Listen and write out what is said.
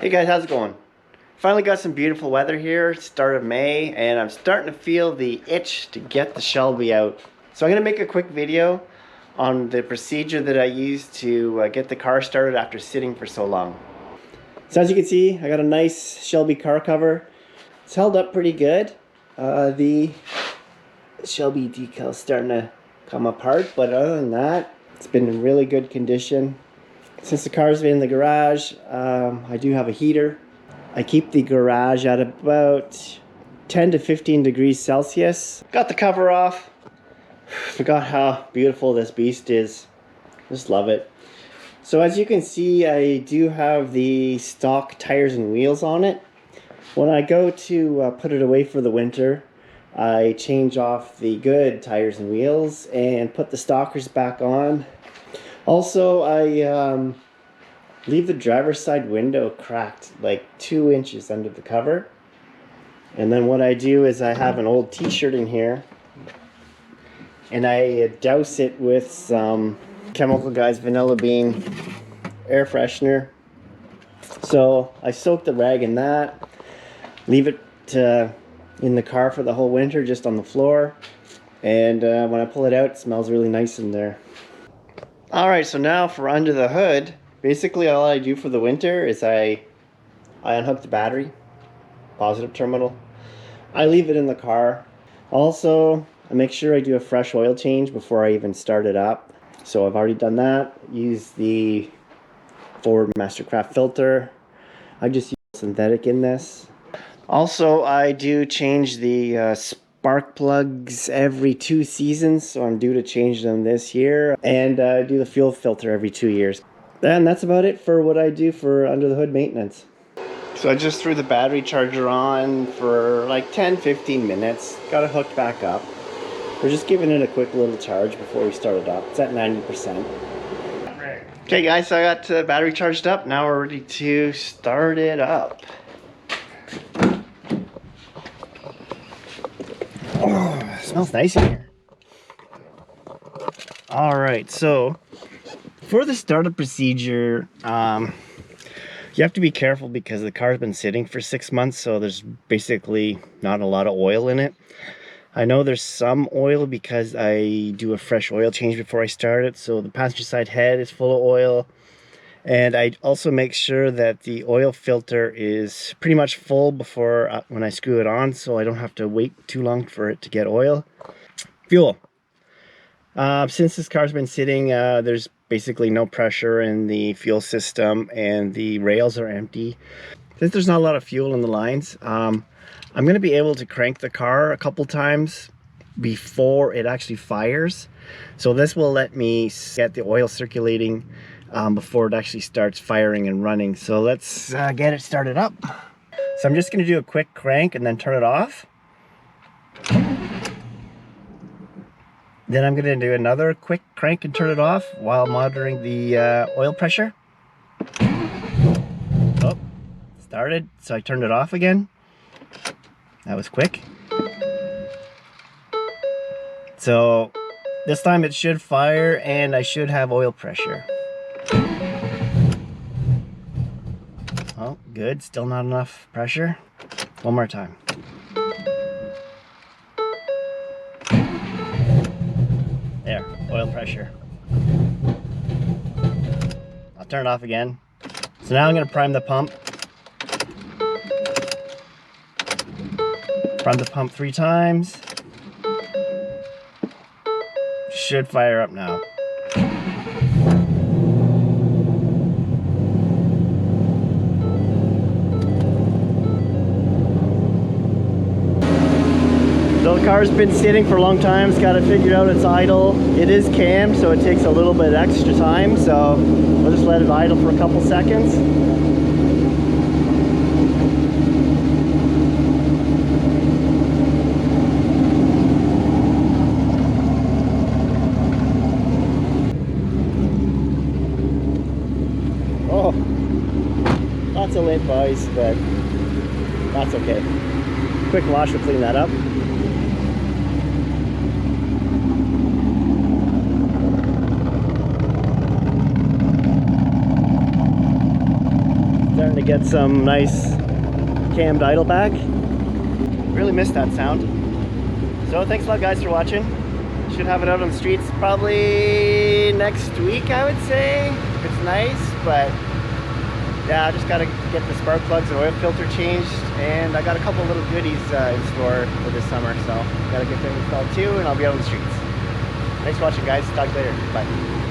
Hey guys, how's it going? Finally got some beautiful weather here, start of May, and I'm starting to feel the itch to get the Shelby out. So I'm going to make a quick video on the procedure that I use to get the car started after sitting for so long. So as you can see, I got a nice Shelby car cover. It's held up pretty good. The Shelby decal's starting to come apart, but other than that, it's been in really good condition. Since the car's been in the garage, I do have a heater. I keep the garage at about 10 to 15 degrees Celsius. Got the cover off. Forgot how beautiful this beast is. Just love it. So as you can see, I do have the stock tires and wheels on it. When I go to put it away for the winter, I change off the good tires and wheels and put the stockers back on. Also, I leave the driver's side window cracked like 2 inches under the cover. And then what I do is I have an old t-shirt in here and I douse it with some Chemical Guys Vanilla Bean air freshener. So I soak the rag in that, leave it in the car for the whole winter, just on the floor. And when I pull it out, it smells really nice in there. Alright, so now for under the hood, basically all I do for the winter is I unhook the battery, positive terminal. I leave it in the car. Also, I make sure I do a fresh oil change before I even start it up. So I've already done that. Use the Ford Mastercraft filter. I just use synthetic in this. Also, I do change the spark plugs every 2 seasons, so I'm due to change them this year. And I do the fuel filter every 2 years. And that's about it for what I do for under the hood maintenance. So I just threw the battery charger on for like 10-15 minutes. Got it hooked back up. We're just giving it a quick little charge before we start it up. It's at 90%. Okay guys, so I got the battery charged up. Now we're ready to start it up. Oh, it smells nice in here. Alright, so for the startup procedure, you have to be careful because the car's been sitting for 6 months, so there's basically not a lot of oil in it. I know there's some oil because I do a fresh oil change before I start it, so the passenger side head is full of oil. And I also make sure that the oil filter is pretty much full before when I screw it on, so I don't have to wait too long for it to get oil. Fuel. Since this car's been sitting, there's basically no pressure in the fuel system and the rails are empty. Since there's not a lot of fuel in the lines, I'm going to be able to crank the car a couple times before it actually fires. So this will let me get the oil circulating before it actually starts firing and running. So let's get it started up. So I'm just going to do a quick crank and then turn it off. Then I'm going to do another quick crank and turn it off while monitoring the oil pressure. Oh, started, so I turned it off again. That was quick. So this time it should fire and I should have oil pressure. Oh, good. Still not enough pressure. One more time. There, oil pressure. I'll turn it off again. So now I'm going to prime the pump. Prime the pump 3 times. Should fire up now. So the car's been sitting for a long time. It's got to figure out its idle. It is cammed, so it takes a little bit extra time. So we'll just let it idle for a couple seconds. Oh, lots of lint bugs, but that's okay. Quick wash will clean that up. Starting to get some nice cammed idle back. Really missed that sound. So thanks a lot guys for watching. Should have it out on the streets probably next week, I would say. It's nice, but yeah, I just gotta get the spark plugs and oil filter changed, and I got a couple little goodies in store for this summer, so gotta get them installed too, and I'll be out on the streets. Thanks for watching guys. Talk to you later. Bye.